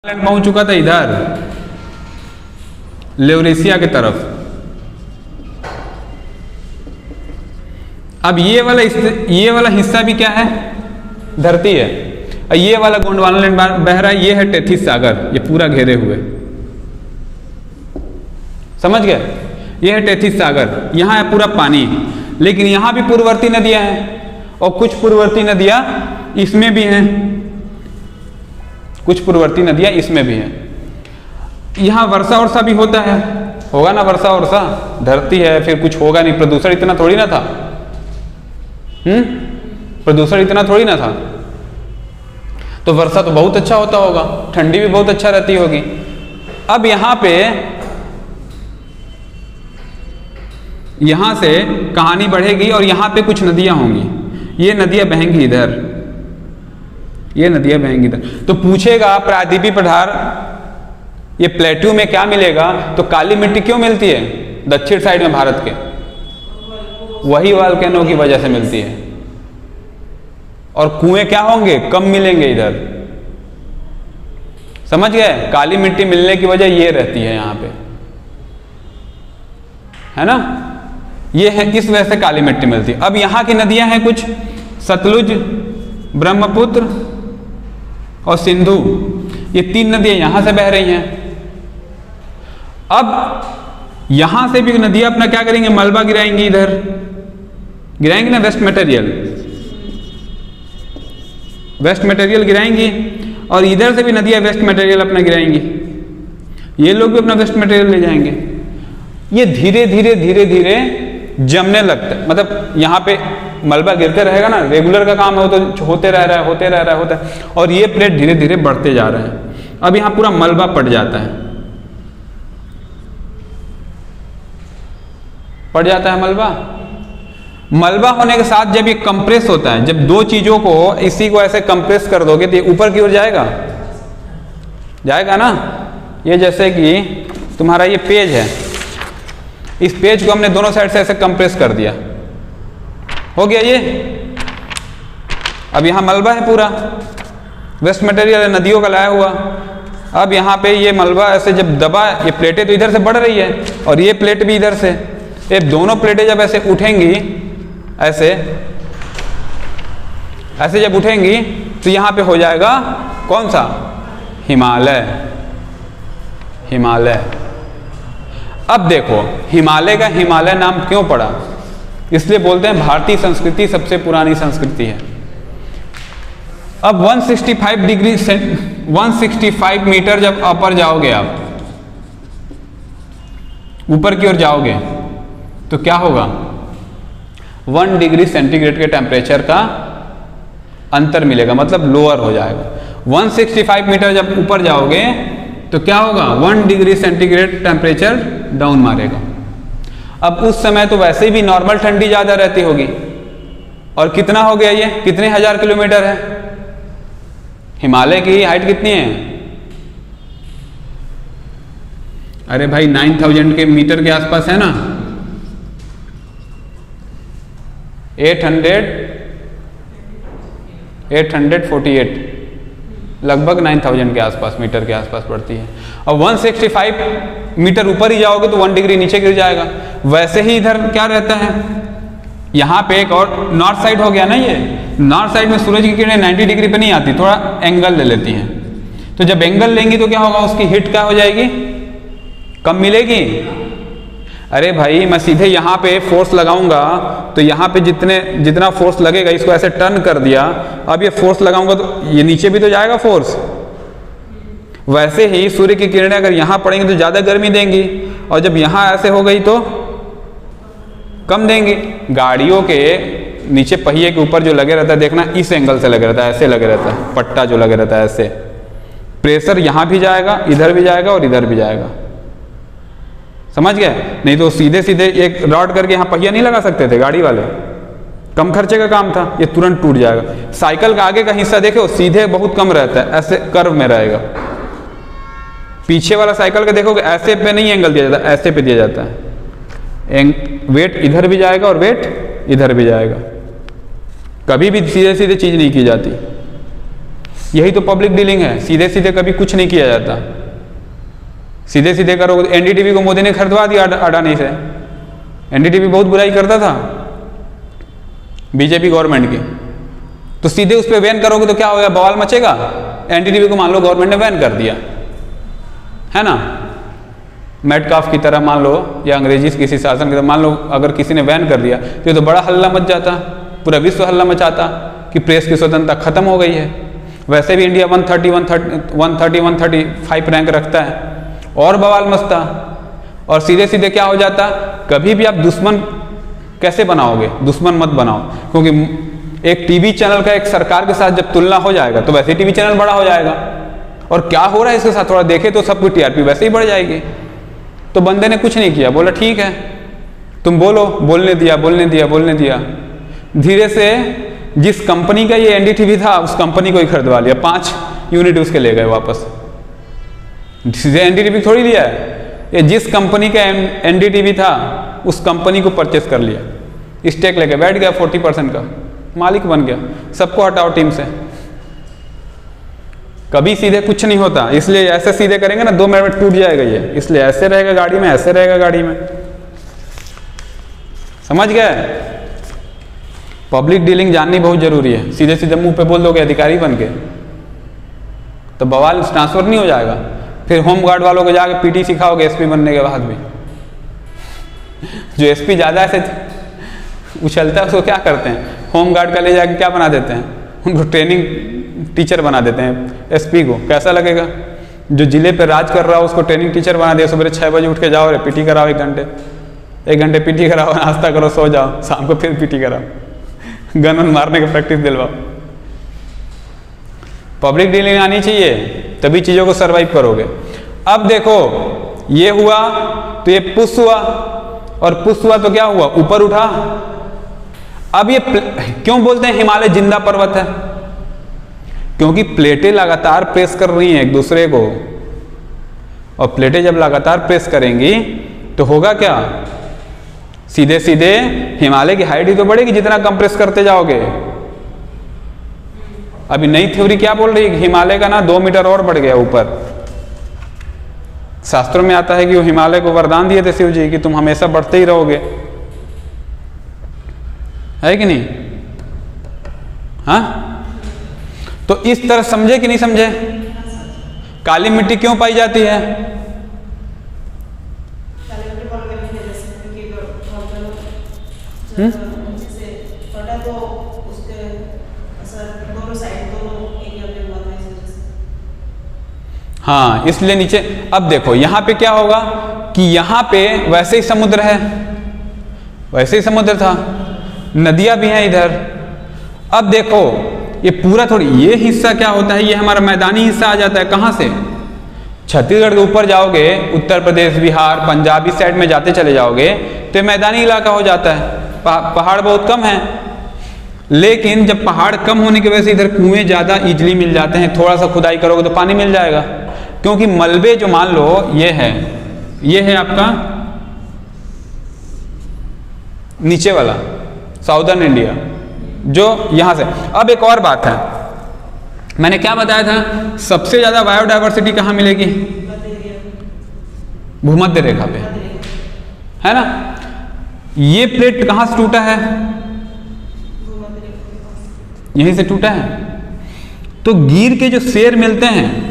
पहुंच चुका था इधर लेवरेशिया की तरफ। अब ये वाला हिस्सा भी क्या है, धरती है। और ये वाला गोंडवाना लैंड बह रहा है, ये है टेथिस सागर, ये पूरा घेरे हुए, समझ गए। ये है टेथिस सागर, यहाँ है पूरा पानी। लेकिन यहाँ भी पूर्ववर्ती नदियाँ हैं और कुछ पूर्ववर्ती नदियाँ इसमें भी हैं, कुछ पूर्ववर्ती नदियाँ इसमें भी हैं। यहाँ वर्षा वर्षा भी होता है, होगा ना वर्षा वर्षा, धरती है फिर कुछ होगा नहीं, प्रदूषण इतना थोड़ी ना था। प्रदूषण इतना थोड़ी ना था, तो वर्षा तो बहुत अच्छा होता होगा, ठंडी भी बहुत अच्छा रहती होगी। अब यहाँ पे यहाँ से कहानी बढ़ेगी और यहाँ पे कुछ नदियाँ होंगी, ये नदियाँ बहेंगी इधर, ये नदियाँ बहेंगी इधर। तो पूछेगा प्रायद्वीपीय पठार, ये प्लेट्यू में क्या मिलेगा, तो काली मिट्टी क्यों मिलती है दक्षिण साइड में भारत के, वही वोल्केनो की वजह से मिलती है। और कुएं क्या होंगे, कम मिलेंगे इधर, समझ गए। काली मिट्टी मिलने की वजह ये रहती है यहाँ पे, है ना, ये है, इस वजह से काली मिट्टी मिलती है। अब यहाँ की नदियां हैं कुछ, सतलुज, ब्रह्मपुत्र और सिंधु, ये तीन नदियां यहां से बह रही हैं। अब यहां से भी नदियां अपना क्या करेंगे, मलबा गिराएंगी, इधर गिराएंगी ना, वेस्ट मटेरियल गिराएंगी। और इधर से भी नदियां वेस्ट मटेरियल अपना गिराएंगी, ये लोग भी अपना वेस्ट मटेरियल ले जाएंगे। ये धीरे धीरे धीरे धीरे जमने लगता है, मतलब यहाँ पे मलबा गिरते रहेगा ना, रेगुलर का काम है, वो तो होते रह रहा है। और ये प्लेट धीरे धीरे बढ़ते जा रहे हैं। अब यहाँ पूरा मलबा पड़ जाता है, मलबा होने के साथ जब ये कंप्रेस होता है, जब दो चीजों को, इसी को ऐसे कंप्रेस कर दोगे तो ये ऊपर की ओर जाएगा ना। ये जैसे कि तुम्हारा ये पेज है, इस पेज को हमने दोनों साइड से ऐसे कंप्रेस कर दिया, हो गया ये। अब यहाँ मलबा है पूरा, वेस्ट मटेरियल है, नदियों का लाया हुआ। अब यहाँ पे ये मलबा ऐसे जब दबा, ये प्लेटें तो इधर से बढ़ रही है और ये प्लेट भी इधर से, ये दोनों प्लेटें जब ऐसे उठेंगी, ऐसे जब उठेंगी तो यहाँ पे हो जाएगा कौन सा, हिमालय। अब देखो हिमालय का हिमालय नाम क्यों पड़ा, इसलिए बोलते हैं भारतीय संस्कृति सबसे पुरानी संस्कृति है। अब 165 मीटर जब ऊपर जाओगे, आप ऊपर की ओर जाओगे तो क्या होगा, 1 डिग्री सेंटीग्रेड के टेम्परेचर का अंतर मिलेगा, मतलब लोअर हो जाएगा। 165 मीटर जब ऊपर जाओगे तो क्या होगा, 1 डिग्री सेंटीग्रेड टेम्परेचर डाउन मारेगा। अब उस समय तो वैसे भी नॉर्मल ठंडी ज़्यादा रहती होगी, और कितना हो गया, ये कितने हजार किलोमीटर है, हिमालय की हाइट कितनी है, अरे भाई 9000 के मीटर के आसपास है ना, 848 लगभग 9000 के आसपास, मीटर के आसपास पड़ती है। और 165 मीटर ऊपर ही जाओगे तो 1 डिग्री नीचे गिर जाएगा। वैसे ही इधर क्या रहता है, यहाँ पे एक और नॉर्थ साइड हो गया ना, ये नॉर्थ साइड में सूरज की किरणें 90 डिग्री पे नहीं आती, थोड़ा एंगल ले लेती हैं। तो जब एंगल लेंगी तो क्या होगा, उसकी हिट क्या हो जाएगी, कम मिलेगी। अरे भाई मैं सीधे यहाँ पे फोर्स लगाऊंगा तो यहाँ पे जितना फोर्स लगेगा, इसको ऐसे टर्न कर दिया, अब ये फोर्स लगाऊंगा तो ये नीचे भी तो जाएगा फोर्स। वैसे ही सूर्य की किरणें अगर यहाँ पड़ेंगी तो ज़्यादा गर्मी देंगी, और जब यहाँ ऐसे हो गई तो कम देंगी। गाड़ियों के नीचे पहिए के ऊपर जो लगे रहता है, देखना इस एंगल से लगे रहता है, ऐसे लगे रहता है, पट्टा जो लगे रहता है ऐसे, प्रेशर यहाँ भी जाएगा, इधर भी जाएगा और इधर भी जाएगा, समझ गए। नहीं तो सीधे सीधे एक रॉड करके यहाँ पहिया नहीं लगा सकते थे गाड़ी वाले, कम खर्चे का काम था, ये तुरंत टूट जाएगा। साइकिल का आगे का हिस्सा देखो, सीधे बहुत कम रहता है, ऐसे कर्व में रहेगा। पीछे वाला साइकिल का देखोगे ऐसे पे नहीं एंगल दिया जाता, ऐसे पे दिया जाता है, वेट इधर भी जाएगा और वेट इधर भी जाएगा, कभी भी सीधे सीधे चीज नहीं की जाती। यही तो पब्लिक डीलिंग है। सीधे सीधे कभी कुछ नहीं किया जाता। सीधे सीधे करो। एनडीटीवी को मोदी ने खरीदवा दिया अडानी से। एनडीटीवी बहुत बुराई करता था बीजेपी गवर्नमेंट की, तो सीधे उस पर बैन करोगे तो क्या होगा, बवाल मचेगा। एनडीटीवी को मान लो गवर्नमेंट ने बैन कर दिया, है ना, मेटकाफ की तरह मान लो, या अंग्रेजी किसी शासन की तरह मान लो, अगर किसी ने बैन कर दिया तो ये तो बड़ा हल्ला मच जाता, पूरा विश्व हल्ला मचाता कि प्रेस की स्वतंत्रता खत्म हो गई है। वैसे भी इंडिया 135 रैंक रखता है, और बवाल मचता। और सीधे सीधे क्या हो जाता, कभी भी आप दुश्मन कैसे बनाओगे, दुश्मन मत बनाओ, क्योंकि एक टीवी चैनल का एक सरकार के साथ जब तुलना हो जाएगा तो वैसे ही टीवी चैनल बड़ा हो जाएगा। और क्या हो रहा है इसके साथ थोड़ा देखे तो सबकी टीआरपी वैसे ही बढ़ जाएगी। तो बंदे ने कुछ नहीं किया, बोला ठीक है तुम बोलो, बोलने दिया। धीरे से जिस कंपनी का ये एनडीटीवी था उस कंपनी को ही खरीदवा लिया, 5 यूनिट उसके ले गए वापस। सीधे एनडीटीवी थोड़ी लिया है, ये जिस कंपनी का एनडीटीवी था उस कंपनी को परचेस कर लिया, स्टेक लेके बैठ गया, 40% का मालिक बन गया। सबको हटाओ टीम से। कभी सीधे कुछ नहीं होता, इसलिए ऐसे सीधे करेंगे ना 2 मिनट में टूट जाएगा ये, इसलिए ऐसे रहेगा गाड़ी में, ऐसे रहेगा गाड़ी में। समझ गए? पब्लिक डीलिंग जाननी बहुत जरूरी है। सीधे सीधे मुंह पे बोल दोगे अधिकारी बन के तो बवाल ट्रांसफर नहीं हो जाएगा। फिर होम गार्ड वालों को जाके पीटी सिखाओगे एसपी बनने के बाद भी। जो एसपी ज़्यादा ऐसे उछलता है उसको क्या करते हैं, होम गार्ड का ले जाके क्या बना देते हैं, उनको ट्रेनिंग टीचर बना देते हैं। एसपी को कैसा लगेगा, जो जिले पे राज कर रहा हो उसको ट्रेनिंग टीचर बना दिया। सुबह 6 बजे उठ के जाओ रे पीटी कराओ, 1 घंटे पीटी कराओ, नाश्ता करो, सो जाओ, शाम को फिर पीटी कराओ, गन मारने की प्रैक्टिस दिलवाओ। पब्लिक डीलिंग आनी चाहिए, तभी चीज़ों को सरवाइव करोगे। अब देखो ये हुआ तो ये पुश हुआ, और पुश हुआ तो क्या हुआ, ऊपर उठा। अब ये क्यों बोलते हैं हिमालय जिंदा पर्वत है, क्योंकि प्लेटें लगातार प्रेस कर रही हैं एक दूसरे को, और प्लेटें जब लगातार प्रेस करेंगी तो होगा क्या, सीधे सीधे हिमालय की हाइट ही तो बढ़ेगी जितना कंप्रेस करते जाओगे। अभी नई थ्योरी क्या बोल रही है, हिमालय का ना 2 मीटर और बढ़ गया ऊपर। शास्त्रों में आता है कि वो हिमालय को वरदान दिए थे शिव जी कि तुम हमेशा बढ़ते ही रहोगे, है कि नहीं? हाँ, तो इस तरह समझे कि नहीं समझे? काली मिट्टी क्यों पाई जाती है? हाँ, इसलिए नीचे। अब देखो यहाँ पे क्या होगा कि यहाँ पे वैसे ही समुद्र है, वैसे ही समुद्र था, नदियाँ भी हैं इधर। अब देखो ये पूरा थोड़ी, ये हिस्सा क्या होता है, ये हमारा मैदानी हिस्सा आ जाता है। कहाँ से? छत्तीसगढ़ के ऊपर जाओगे, उत्तर प्रदेश, बिहार, पंजाब इस साइड में जाते चले जाओगे तो मैदानी इलाका हो जाता है। पहाड़ बहुत कम है, लेकिन जब पहाड़ कम होने की वजह से इधर कुएं ज़्यादा इजली मिल जाते हैं। थोड़ा सा खुदाई करोगे तो पानी मिल जाएगा, क्योंकि मलबे जो मान लो ये है आपका नीचे वाला साउदर्न इंडिया, जो यहाँ से। अब एक और बात है, मैंने क्या बताया था, सबसे ज़्यादा बायोडायवर्सिटी कहाँ मिलेगी? भूमध्य रेखा पे, है ना। ये प्लेट कहाँ से टूटा है? यहीं से टूटा है। तो गिर के जो शेर मिलते हैं,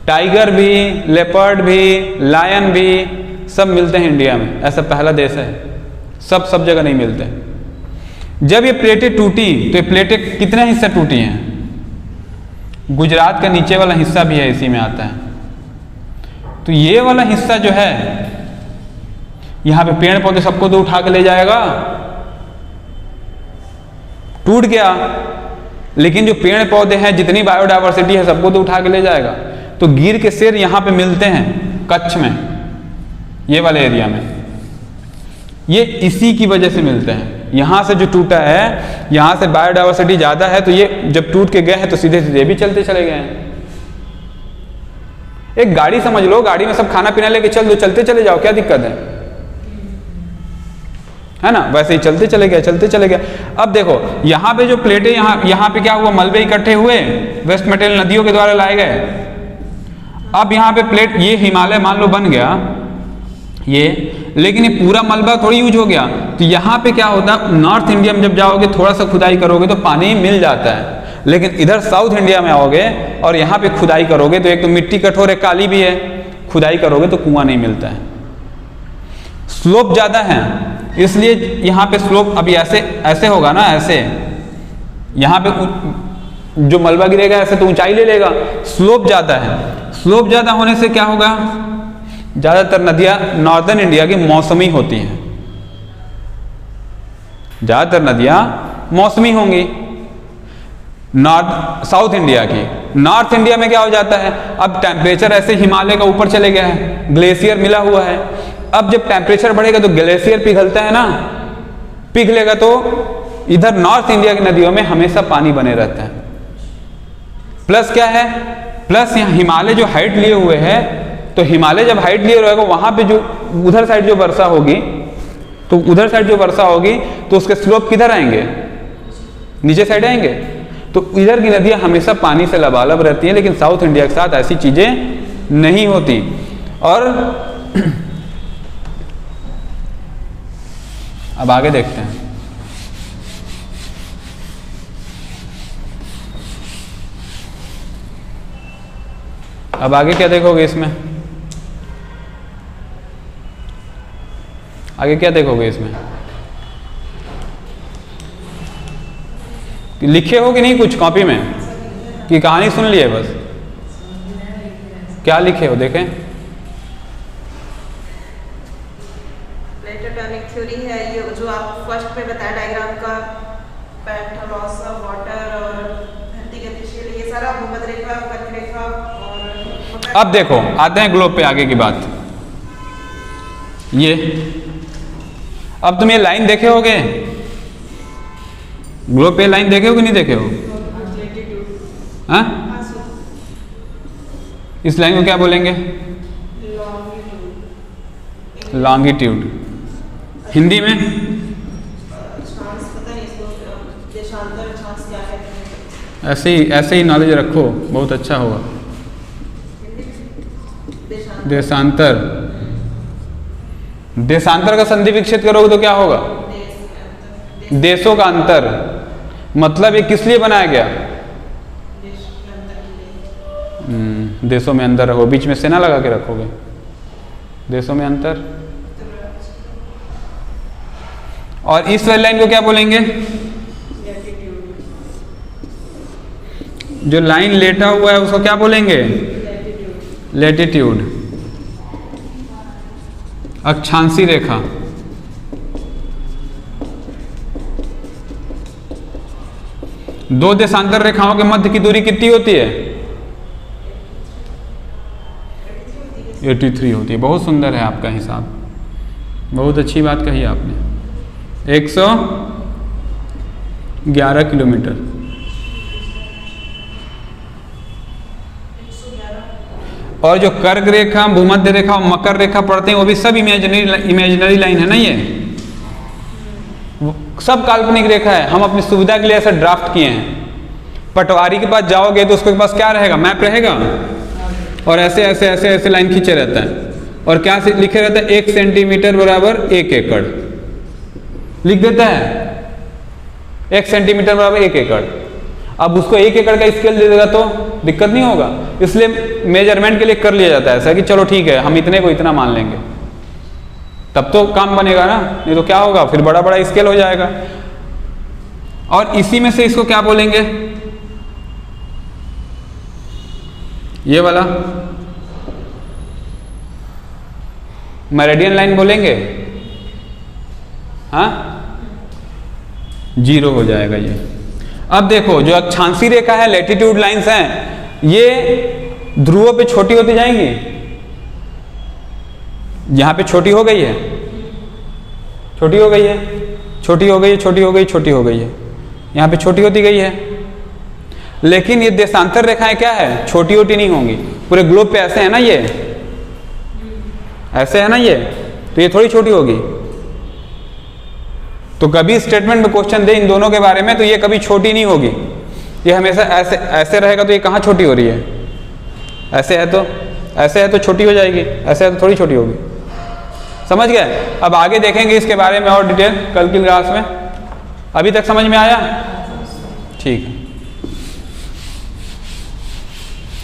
टाइगर भी, लेपर्ड भी, लायन भी, सब मिलते हैं इंडिया में। ऐसा पहला देश है, सब जगह नहीं मिलते। जब ये प्लेटें टूटी तो ये प्लेटें कितने हिस्से टूटी हैं? गुजरात का नीचे वाला हिस्सा भी है, इसी में आता है। तो ये वाला हिस्सा जो है, यहाँ पे पेड़ पौधे सबको तो उठा के ले जाएगा, टूट गया, लेकिन जो पेड़ पौधे हैं, जितनी बायोडायवर्सिटी है, सबको तो उठा के ले जाएगा। तो गिर के शेर यहाँ पे मिलते हैं कच्छ में, ये वाले एरिया में। ये इसी की वजह से मिलते हैं। यहाँ से जो टूटा है, यहाँ से बायोडायवर्सिटी ज़्यादा है, तो ये जब टूट के गए हैं तो सीधे सीधे भी चलते चले गए हैं। एक गाड़ी समझ लो, गाड़ी में सब खाना पीना लेके चल दो, चलते चले जाओ, क्या दिक्कत है? है ना, वैसे ही चलते चले गए चलते चले गए। अब देखो यहाँ पे जो प्लेटें यहाँ पे क्या हुआ, मलबे इकट्ठे हुए, वेस्ट मटेरियल नदियों के द्वारा लाए गए। अब यहाँ पे प्लेट, ये हिमालय मान लो बन गया ये, लेकिन ये पूरा मलबा थोड़ी यूज हो गया। तो यहाँ पे क्या होता है, नॉर्थ इंडिया में जब जाओगे थोड़ा सा खुदाई करोगे तो पानी मिल जाता है, लेकिन इधर साउथ इंडिया में आओगे और यहाँ पे खुदाई करोगे तो एक तो मिट्टी कठोर है, काली भी है, खुदाई करोगे तो कुआं नहीं मिलता है। स्लोप ज़्यादा है, इसलिए यहाँ पे स्लोप अभी ऐसे ऐसे होगा ना, ऐसे यहाँ पे जो मलबा गिरेगा ऐसे तो ऊंचाई ले लेगा, स्लोप ज़्यादा है। स्लोप ज़्यादा होने से क्या होगा, ज़्यादातर नदियाँ नॉर्दर्न इंडिया की मौसमी होती हैं, ज़्यादातर नदियाँ मौसमी होंगी साउथ इंडिया की। नॉर्थ इंडिया में क्या हो जाता है, अब टेम्परेचर ऐसे हिमालय का ऊपर चले गया है, ग्लेशियर मिला हुआ है। अब जब टेम्परेचर बढ़ेगा तो ग्लेशियर पिघलता है ना, पिघलेगा तो इधर नॉर्थ इंडिया की नदियों में हमेशा पानी बने रहता है। प्लस क्या है, प्लस यहाँ हिमालय जो हाइट लिए हुए है, तो हिमालय जब हाइट लिए रहेगा वहां पे जो उधर साइड जो वर्षा होगी, तो उधर साइड जो वर्षा होगी तो उसके स्लोप किधर आएंगे, नीचे साइड आएंगे। तो इधर की नदियां हमेशा पानी से लबालब रहती हैं, लेकिन साउथ इंडिया के साथ ऐसी चीजें नहीं होती। और अब आगे देखते हैं। अब आगे क्या देखोगे इसमें, आगे क्या देखोगे इसमें, लिखे हो कि नहीं कुछ कॉपी में, कि कहानी सुन ली है बस, क्या लिखे हो देखें। प्लेटोटेक्टोनिक थ्योरी है ये, जो आप फर्स्ट में बताया डायग्राम का, लॉस ऑफ वाटर और धरती गतिशील, ये सारा भूमध्य रेखा, कर्क रेखा और। अब देखो आते हैं ग्लोब पे आगे की बात। ये अब तुम ये लाइन देखे होगे, ग्लोब पे लाइन देखे हो कि नहीं देखे हो, हाँ? इस लाइन को क्या बोलेंगे, लॉन्गिट्यूड। हिंदी में ऐसे ही नॉलेज रखो, बहुत अच्छा होगा। देशांतर, देशांतर का संधि विकसित करोगे तो क्या होगा, देशों का अंतर। मतलब ये किस लिए बनाया गया, देशों में अंतर रखो, बीच में सेना लगा के रखोगे, देशों में अंतर। और इस वाली लाइन को क्या बोलेंगे, जो लाइन लेटा हुआ है उसको क्या बोलेंगे, लैटिट्यूड। अक्षांशी रेखा, दो देशांतर रेखाओं के मध्य की दूरी कितनी होती है, 83 होती है। बहुत सुंदर है आपका हिसाब, बहुत अच्छी बात कही आपने। 111 किलोमीटर। और जो कर्क रेखा, भूमध्य रेखा और मकर रेखा पढ़ते हैं वो भी सब इमेजिनरी लाइन है ना, ये सब काल्पनिक रेखा है। हम अपनी सुविधा के लिए ऐसा ड्राफ्ट किए हैं। पटवारी के पास जाओगे तो उसके पास क्या रहेगा, मैप रहेगा, और ऐसे ऐसे ऐसे ऐसे लाइन खींचे रहता है, और क्या लिखे रहता है, 1 सेंटीमीटर बराबर 1 एकड़ लिख देता है, 1 सेंटीमीटर बराबर 1 एकड़। अब उसको 1 एकड़ का स्केल दे देगा तो दिक्कत नहीं होगा, इसलिए मेजरमेंट के लिए कर लिया जाता है ऐसा कि चलो ठीक है हम इतने को इतना मान लेंगे, तब तो काम बनेगा ना, नहीं तो क्या होगा, फिर बड़ा बड़ा स्केल हो जाएगा। और इसी में से इसको क्या बोलेंगे, ये वाला मेरिडियन लाइन बोलेंगे, हाँ, 0 हो जाएगा ये। अब देखो जो अक्षांशी रेखा है, लैटिट्यूड लाइंस हैं, ये ध्रुवों पे छोटी होती जाएंगी। यहां पे छोटी हो गई है, छोटी हो गई है, छोटी हो गई है, छोटी हो गई, छोटी हो गई है, यहां पे छोटी होती गई है। लेकिन ये देशांतर रेखाएं क्या है, छोटी छोटी नहीं होंगी। पूरे ग्लोब पे ऐसे है ना, ये ऐसे है ना, ये तो ये थोड़ी छोटी होगी, तो कभी स्टेटमेंट में क्वेश्चन दे इन दोनों के बारे में तो ये कभी छोटी नहीं होगी, ये हमेशा ऐसे ऐसे रहेगा तो ये कहाँ छोटी हो रही है, ऐसे है तो छोटी हो जाएगी, ऐसे है तो थोड़ी छोटी होगी। समझ गए? अब आगे देखेंगे इसके बारे में और डिटेल कल की क्लास में। अभी तक समझ में आया? ठीक है।